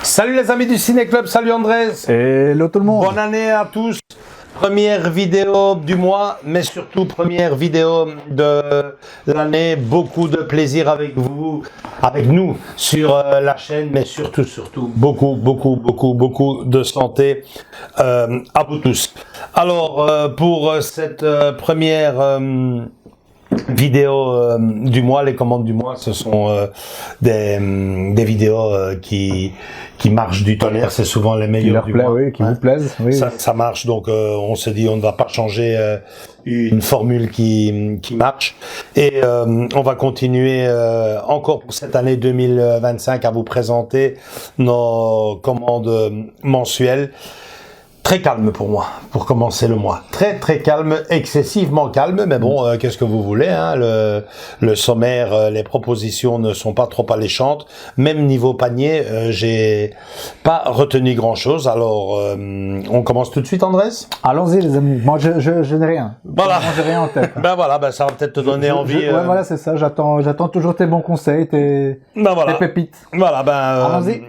Salut les amis du Ciné Club, salut Andrés. Hello tout le monde. Bonne année à tous. Première vidéo du mois, mais surtout première vidéo de l'année. Beaucoup de plaisir avec vous, avec nous sur la chaîne, mais surtout beaucoup de santé à vous tous. Alors pour cette première vidéo du mois, les commandes du mois, ce sont des vidéos qui marchent du tonnerre, c'est souvent les meilleurs du mois. Oui, qui vous plaisent. Oui. Ça marche, donc on se dit on ne va pas changer une formule qui marche, et on va continuer encore pour cette année 2025 à vous présenter nos commandes mensuelles. Très calme pour moi, pour commencer le mois. Très calme, excessivement calme, mais bon, qu'est-ce que vous voulez, hein, le sommaire, les propositions ne sont pas trop alléchantes. Même niveau panier, j'ai pas retenu grand-chose. Alors, on commence tout de suite, Andrés? Allons-y les amis, moi je n'ai rien. Voilà. Moi j'ai rien en tête. Ben voilà, ben ça va peut-être te donner envie. Ouais, voilà, c'est ça, j'attends toujours tes bons conseils, tes pépites. Voilà, ben... Allons-y.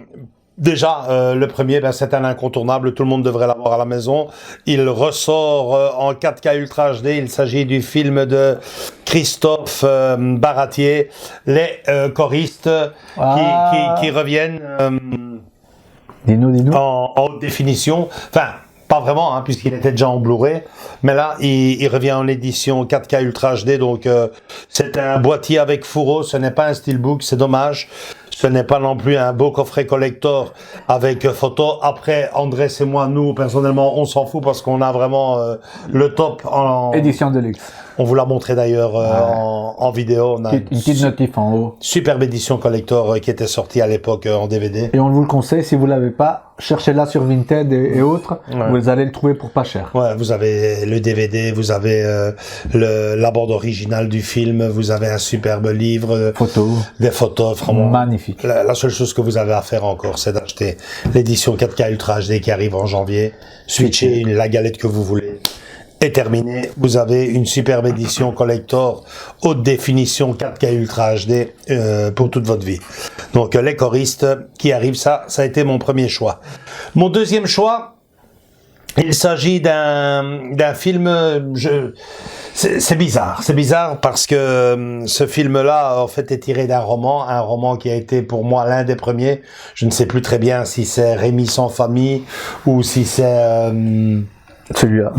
Déjà, le premier, ben, c'est un incontournable, tout le monde devrait l'avoir à la maison. Il ressort en 4K Ultra HD, il s'agit du film de Christophe Baratier, Les choristes qui reviennent dis-nous. en haute définition. Enfin, pas vraiment, hein, puisqu'il était déjà en Blu-ray, mais là, il revient en édition 4K Ultra HD, donc c'est un boîtier avec fourreau, ce n'est pas un steelbook, c'est dommage. Ce n'est pas non plus un beau coffret collector avec photo. Après, Andrés et moi, nous, personnellement, on s'en fout parce qu'on a vraiment le top en... Édition de luxe. On vous l'a montré d'ailleurs en vidéo. On a une petite notif en haut. Superbe édition collector qui était sortie à l'époque en DVD. Et on vous le conseille, si vous l'avez pas, cherchez-la sur Vinted et autres. Ouais. Vous allez le trouver pour pas cher. Ouais, vous avez le DVD, vous avez la bande originale du film, vous avez un superbe livre. Des photos, vraiment. Magnifique. La seule chose que vous avez à faire encore, c'est d'acheter l'édition 4K Ultra HD qui arrive en janvier. Switchez la galette que vous voulez. Et terminé, vous avez une superbe édition collector haute définition 4K Ultra HD pour toute votre vie. Donc Les choristes qui arrivent, ça a été mon premier choix. Mon deuxième choix, il s'agit d'un film, c'est bizarre parce que ce film-là en fait est tiré d'un roman, un roman qui a été pour moi l'un des premiers. Je ne sais plus très bien si c'est Rémi sans famille ou si c'est celui-là.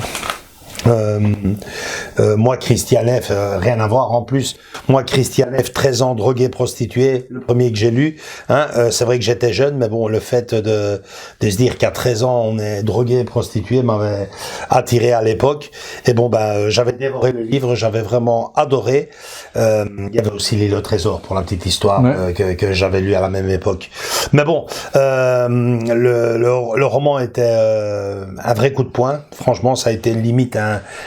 Moi, Christianeff, rien à voir. En plus, moi, Christianeff, 13 ans, drogué, prostitué, le premier que j'ai lu. Hein, c'est vrai que j'étais jeune, mais bon, le fait de se dire qu'à 13 ans, on est drogué, prostitué, m'avait attiré à l'époque. Et bon, ben, j'avais dévoré le livre, j'avais vraiment adoré. Il y avait aussi L'île au trésor, pour la petite histoire, ouais. que j'avais lu à la même époque. Mais bon, le roman était un vrai coup de poing. Franchement, ça a été limite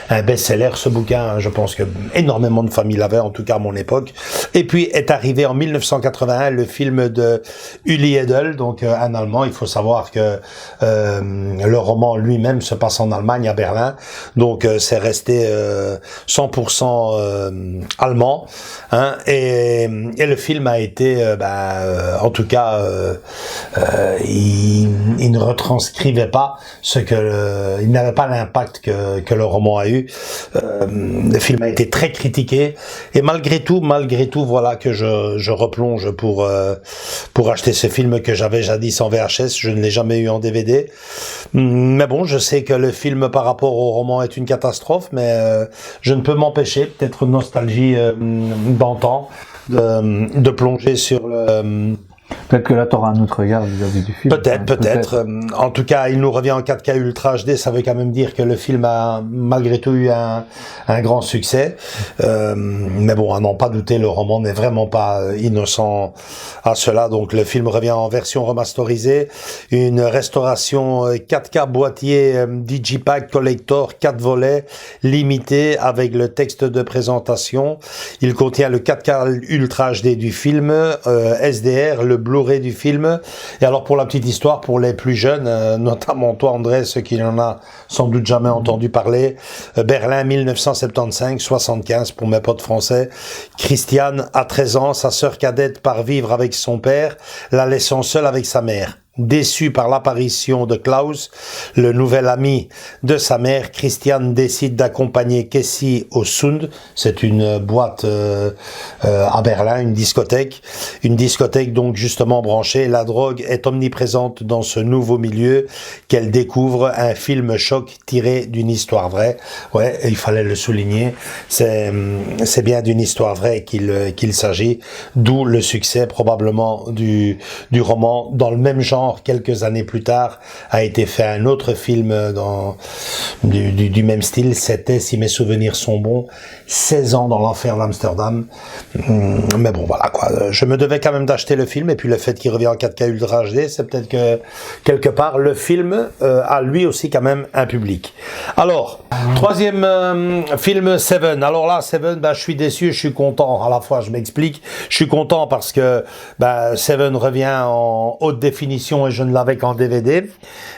un best-seller, ce bouquin. Je pense que énormément de familles l'avaient, en tout cas à mon époque. Et puis est arrivé en 1981 le film de Uli Edel, donc un Allemand. Il faut savoir que le roman lui-même se passe en Allemagne, à Berlin. Donc c'est resté 100% allemand. Hein, et le film a été, en tout cas, il ne retranscrivait pas il n'avait pas l'impact que le roman a eu. Le film a été très critiqué et malgré tout, voilà que je replonge pour acheter ce film que j'avais jadis en VHS. Je ne l'ai jamais eu en DVD. Mais bon, je sais que le film par rapport au roman est une catastrophe, mais je ne peux m'empêcher, peut-être nostalgie d'antan, de plonger sur Peut-être que là, tu auras un autre regard vis-à-vis du film. Peut-être. En tout cas, il nous revient en 4K Ultra HD. Ça veut quand même dire que le film a malgré tout eu un grand succès. Mais bon, à n'en pas douter, le roman n'est vraiment pas innocent à cela. Donc le film revient en version remasterisée. Une restauration 4K boîtier Digipack Collector 4 volets limité avec le texte de présentation. Il contient le 4K Ultra HD du film, SDR, le Blu-ray du film. Et alors pour la petite histoire, pour les plus jeunes, notamment toi André, ceux qui n'en a sans doute jamais entendu parler, Berlin 1975-75 pour mes potes français. Christiane a 13 ans, sa sœur cadette part vivre avec son père, la laissant seule avec sa mère. Déçu par l'apparition de Klaus, le nouvel ami de sa mère, Christiane décide d'accompagner Cassie au Sound. C'est une boîte à Berlin, une discothèque donc justement branchée. La drogue est omniprésente dans ce nouveau milieu qu'elle découvre, un film choc tiré d'une histoire vraie. Ouais, il fallait le souligner. C'est bien d'une histoire vraie qu'il s'agit, d'où le succès probablement du roman. Dans le même genre, quelques années plus tard, a été fait un autre film du même style. C'était, si mes souvenirs sont bons, 16 ans dans l'enfer d'Amsterdam. Mais bon, voilà quoi. Je me devais quand même d'acheter le film, et puis le fait qu'il revient en 4K Ultra HD, c'est peut-être que quelque part le film a lui aussi quand même un public. Alors, troisième film, Seven. Alors là, Seven, je suis déçu, je suis content. À la fois, je m'explique. Je suis content parce que Seven revient en haute définition et je ne l'avais qu'en DVD.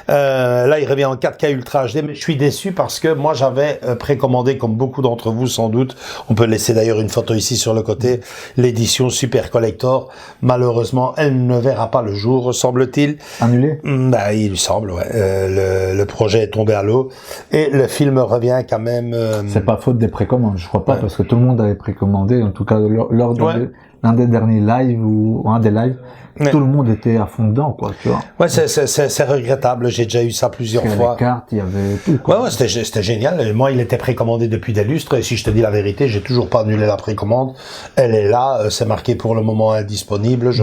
Là, il revient en 4K Ultra HD, mais je suis déçu parce que moi, j'avais précommandé, comme beaucoup d'entre vous sans doute, on peut laisser d'ailleurs une photo ici sur le côté, l'édition Super Collector. Malheureusement, elle ne verra pas le jour, semble-t-il. Annulé? Il lui semble, ouais. Le projet est tombé à l'eau et le film revient quand même... C'est pas faute des précommandes, je crois pas, parce que tout le monde avait précommandé, en tout cas lors d'un des derniers lives ou un des lives. Ouais. Tout le monde était à fond dedans, quoi, tu vois. Ouais, c'est regrettable. J'ai déjà eu ça plusieurs fois. Les cartes, il y avait tout, quoi. Ouais, c'était génial. Moi, il était précommandé depuis des lustres. Et si je te dis la vérité, j'ai toujours pas annulé la précommande. Elle est là. C'est marqué pour le moment indisponible. Je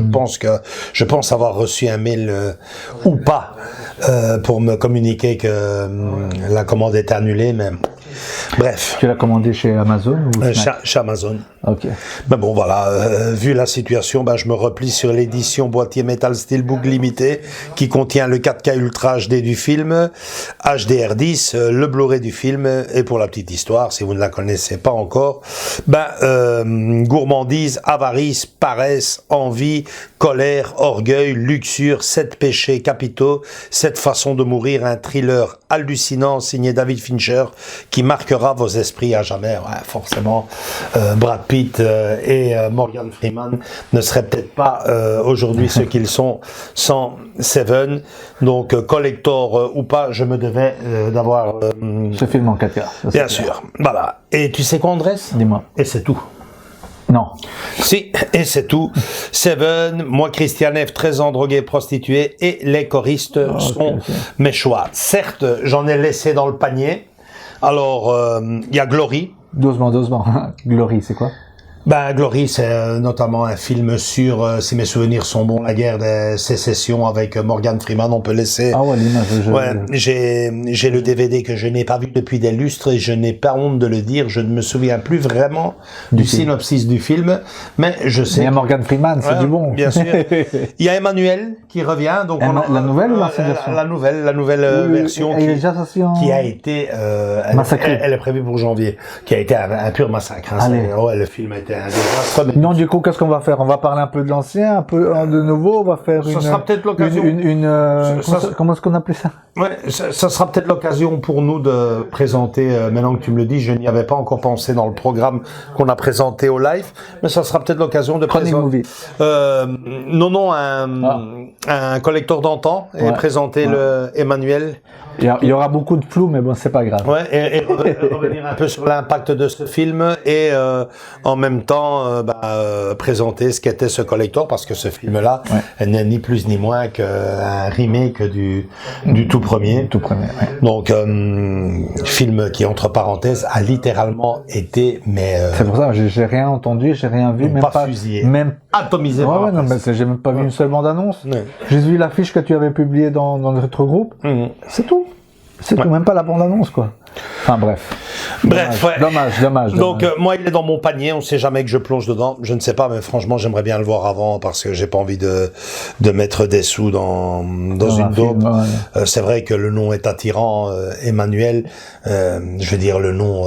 pense avoir reçu un mail ou pas pour me communiquer que la commande était annulée, mais. Bref. Tu l'as commandé chez Amazon ou chez Amazon. Ok. Mais bon, voilà. Vu la situation, je me replie sur l'édition boîtier Metal Steelbook limité qui contient le 4K Ultra HD du film, HDR10, le Blu-ray du film. Et pour la petite histoire, si vous ne la connaissez pas encore, gourmandise, avarice, paresse, envie, colère, orgueil, luxure, 7 péchés capitaux, 7 façons de mourir, un thriller hallucinant signé David Fincher qui marquera vos esprits à jamais. Ouais, forcément, Brad Pitt et Morgan Freeman ne seraient peut-être pas aujourd'hui ce qu'ils sont sans Seven. Donc, collector ou pas, je me devais d'avoir... Ce film en 4K. Bien sûr. Voilà. Et tu sais quoi, Andrés ? Dis-moi. Et c'est tout. Non. Si, et c'est tout. Seven, moi, Christiane F., 13 ans, drogué, prostituée, et les choristes sont mes choix. Certes, j'en ai laissé dans le panier. Alors, il y a Glory. Doucement. Glory, c'est quoi ? Glory, c'est notamment un film sur, si mes souvenirs sont bons, la guerre des sécessions avec Morgan Freeman. On peut laisser. Ah ouais, l'image. Ouais, j'ai le DVD que je n'ai pas vu depuis des lustres et je n'ai pas honte de le dire. Je ne me souviens plus vraiment du synopsis du film, mais je sais. Il y a Morgan Freeman, c'est du bon. Bien sûr. Il y a Emmanuel qui revient. Donc la nouvelle ou l'ancienne version ? La nouvelle version qui a été massacrée. Elle est prévue pour janvier. Qui a été un pur massacre. Hein. Ouais, le film a été non, du coup, qu'est-ce qu'on va faire ? On va parler un peu de l'ancien, un peu de nouveau. On va faire ça sera peut-être l'occasion. Comment est-ce qu'on appelle ça ? Ouais, ça sera peut-être l'occasion pour nous de présenter. Maintenant que tu me le dis, je n'y avais pas encore pensé dans le programme qu'on a présenté au live, mais ça sera peut-être l'occasion de présenter. Un collecteur d'antan et présenter le Emmanuel. Il y aura beaucoup de flou, mais bon, c'est pas grave. Ouais, et revenir un peu sur l'impact de ce film et en même temps présenter ce qu'était ce collector, parce que ce film-là n'est ni plus ni moins qu'un remake du tout premier. Tout premier, ouais. Donc, film qui, entre parenthèses, a littéralement été, mais... c'est pour ça, j'ai rien entendu, j'ai rien vu, même pas fusillé. Même atomisé. Ouais, non, mais j'ai même pas vu une seule bande-annonce. Ouais. J'ai vu l'affiche que tu avais publiée dans notre groupe. C'est tout. C'est tout, même pas la bande-annonce, quoi. Enfin, bref. Dommage. Donc, moi, il est dans mon panier. On sait jamais que je plonge dedans. Je ne sais pas, mais franchement, j'aimerais bien le voir avant parce que j'ai pas envie de mettre des sous dans une dope. Ouais. C'est vrai que le nom est attirant, Emmanuel. Je veux dire, le nom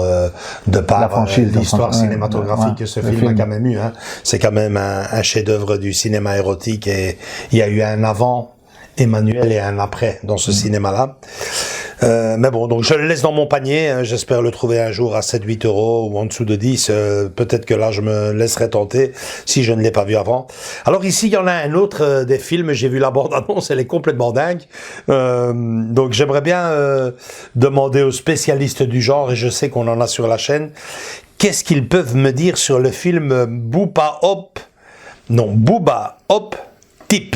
de par l'histoire cinématographique que ce film a quand même eu. Hein. C'est quand même un chef-d'œuvre du cinéma érotique et il y a eu un avant Emmanuel et un après dans ce cinéma-là. Mais bon, donc je le laisse dans mon panier. J'espère le trouver un jour à 7-8 euros ou en dessous de 10. Peut-être que là, je me laisserai tenter si je ne l'ai pas vu avant. Alors ici, il y en a un autre des films. J'ai vu la bande-annonce, elle est complètement dingue. Donc j'aimerais bien demander aux spécialistes du genre, et je sais qu'on en a sur la chaîne, qu'est-ce qu'ils peuvent me dire sur le film Booba Hop Tip.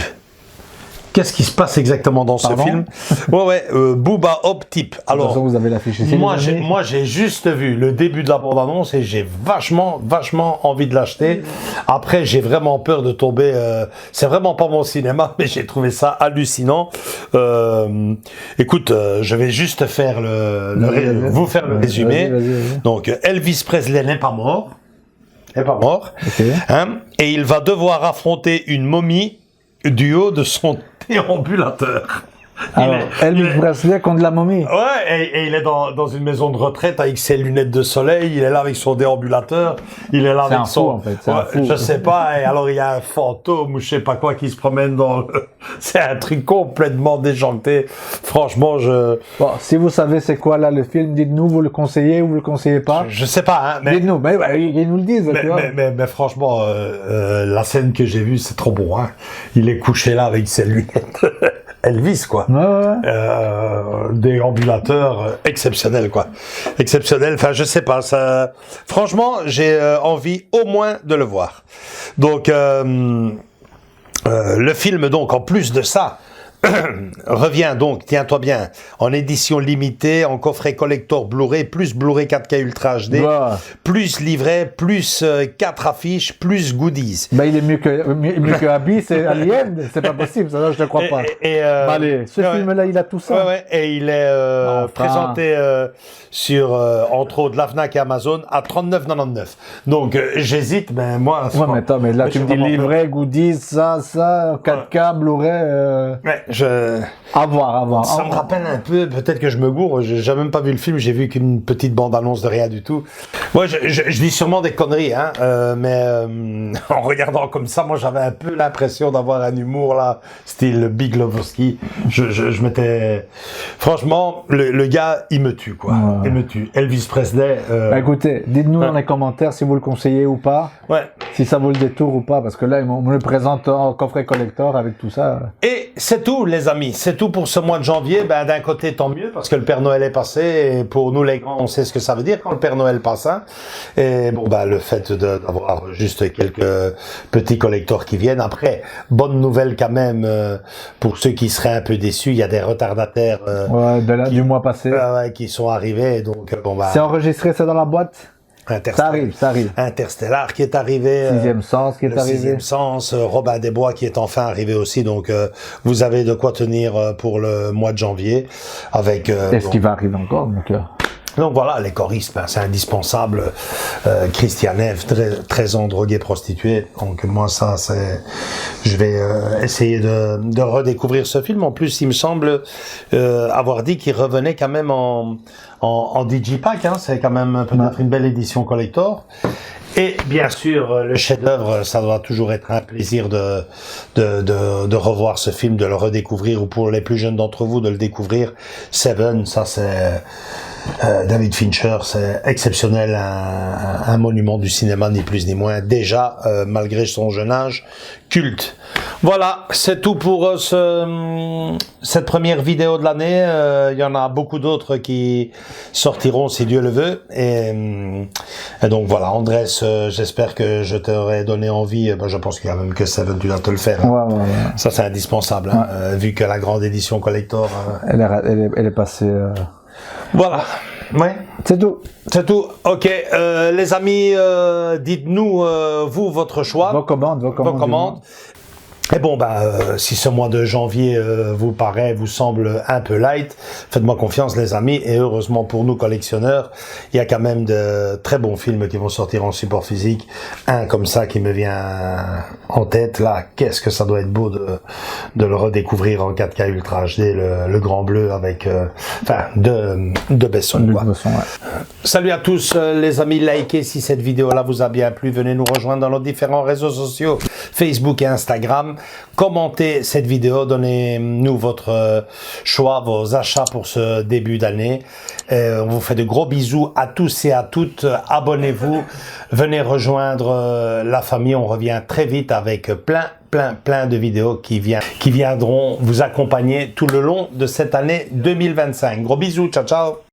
Qu'est-ce qui se passe exactement dans ce film? Booba Hop Tip. Alors, vous avez l'affiche ici. Moi, j'ai juste vu le début de la bande-annonce et j'ai vachement envie de l'acheter. Après, j'ai vraiment peur de tomber. C'est vraiment pas mon cinéma, mais j'ai trouvé ça hallucinant. Écoute, je vais juste faire vous faire le résumé. Vas-y. Donc, Elvis Presley n'est pas mort. Okay. Hein, et il va devoir affronter une momie du haut de son déambulateur. Alors, Elvis Presley contre la momie. Ouais, et il est dans une maison de retraite avec ses lunettes de soleil, il est là avec son déambulateur, il est là avec son... Fou, en fait. Je sais pas, et alors il y a un fantôme ou je sais pas quoi qui se promène dans C'est un truc complètement déjanté. Franchement, Bon, si vous savez c'est quoi là le film, dites-nous, vous le conseillez ou vous le conseillez pas. Je sais pas, hein, mais... Dites-nous, ils nous le disent. Mais franchement, la scène que j'ai vue, c'est trop bon, hein. Il est couché là avec ses lunettes... Elvis, quoi. Déambulateur exceptionnel, quoi. Exceptionnel. Enfin, je sais pas. Ça. Franchement, j'ai envie au moins de le voir. Donc, le film, donc, en plus de ça, revient donc, tiens-toi bien, en édition limitée, en coffret collector Blu-ray, plus Blu-ray 4K Ultra HD, plus livret, plus 4 affiches, plus goodies. Ben, il est mieux que Abby, c'est Alien, c'est pas possible, ça, je te crois pas. Allez, ce film-là, il a tout ça. Et il est présenté sur, entre autres, la Fnac et Amazon à 39,99. Donc, j'hésite, mais moi... mais attends, mais là, tu me dis livret, goodies, ça, 4K, Blu-ray... À voir. Ça me rappelle un peu, peut-être que je me gourre, j'ai même pas vu le film, j'ai vu qu'une petite bande-annonce de rien du tout. Moi, je dis sûrement des conneries, hein, mais en regardant comme ça, moi j'avais un peu l'impression d'avoir un humour là, style Big Lebowski. Je m'étais... Franchement, le gars, il me tue, quoi. Ouais. Il me tue. Elvis Presley... écoutez, dites-nous dans les commentaires si vous le conseillez ou pas. Ouais. Si ça vaut le détour ou pas, parce que là, on me le présente en coffret collector avec tout ça. Et c'est tout, les amis. C'est tout pour ce mois de janvier. Ben, d'un côté, tant mieux, parce que le Père Noël est passé. Et pour nous, les grands, on sait ce que ça veut dire quand le Père Noël passe. Hein. Et bon, ben, le fait d'avoir juste quelques petits collecteurs qui viennent. Après, bonne nouvelle quand même, pour ceux qui seraient un peu déçus. Il y a des retardataires, du mois passé. Qui sont arrivés. Donc, bon, ben. C'est enregistré, ça dans la boîte? Ça arrive. Interstellar qui est arrivé. Sixième Sens qui est arrivé. Sixième Sens, Robin des Bois qui est enfin arrivé aussi. Donc, vous avez de quoi tenir pour le mois de janvier. Avec. Est-ce qu'il va arriver encore, donc voilà, les choristes, ben, c'est indispensable. Christian F, 13 ans drogué prostitué. Donc moi ça, je vais essayer de redécouvrir ce film. En plus, il me semble avoir dit qu'il revenait quand même en digipack. Hein. C'est quand même peut-être une belle édition collector. Et bien sûr, le chef-d'œuvre, ça doit toujours être un plaisir de revoir ce film, de le redécouvrir, ou pour les plus jeunes d'entre vous, de le découvrir. Seven, ça c'est David Fincher, c'est exceptionnel, un monument du cinéma, ni plus ni moins. Déjà, malgré son jeune âge, culte. Voilà, c'est tout pour cette première vidéo de l'année. Il y en a beaucoup d'autres qui sortiront si Dieu le veut. Et donc voilà, Andrés, j'espère que je t'aurai donné envie. Je pense qu'il y a même que Seven, tu dois te le faire. Hein. Ouais. Ça, c'est indispensable, hein, vu que la grande édition collector... Elle est passée... Voilà. Ouais. C'est tout. C'est tout. Ok. Les amis, dites-nous, vous, votre choix. Vos commandes. Et bon, si ce mois de janvier vous semble un peu light, faites-moi confiance les amis, et heureusement pour nous collectionneurs, il y a quand même de très bons films qui vont sortir en support physique. Un comme ça qui me vient en tête, là, qu'est-ce que ça doit être beau de le redécouvrir en 4K Ultra HD, le Grand Bleu avec, de Besson. Salut à tous les amis, likez si cette vidéo-là vous a bien plu, venez nous rejoindre dans nos différents réseaux sociaux, Facebook et Instagram. Commentez cette vidéo, donnez-nous votre choix, vos achats pour ce début d'année. On vous fait de gros bisous à tous et à toutes. Abonnez-vous, venez rejoindre la famille. On revient très vite avec plein de vidéos qui viendront vous accompagner tout le long de cette année 2025. Gros bisous, ciao ciao.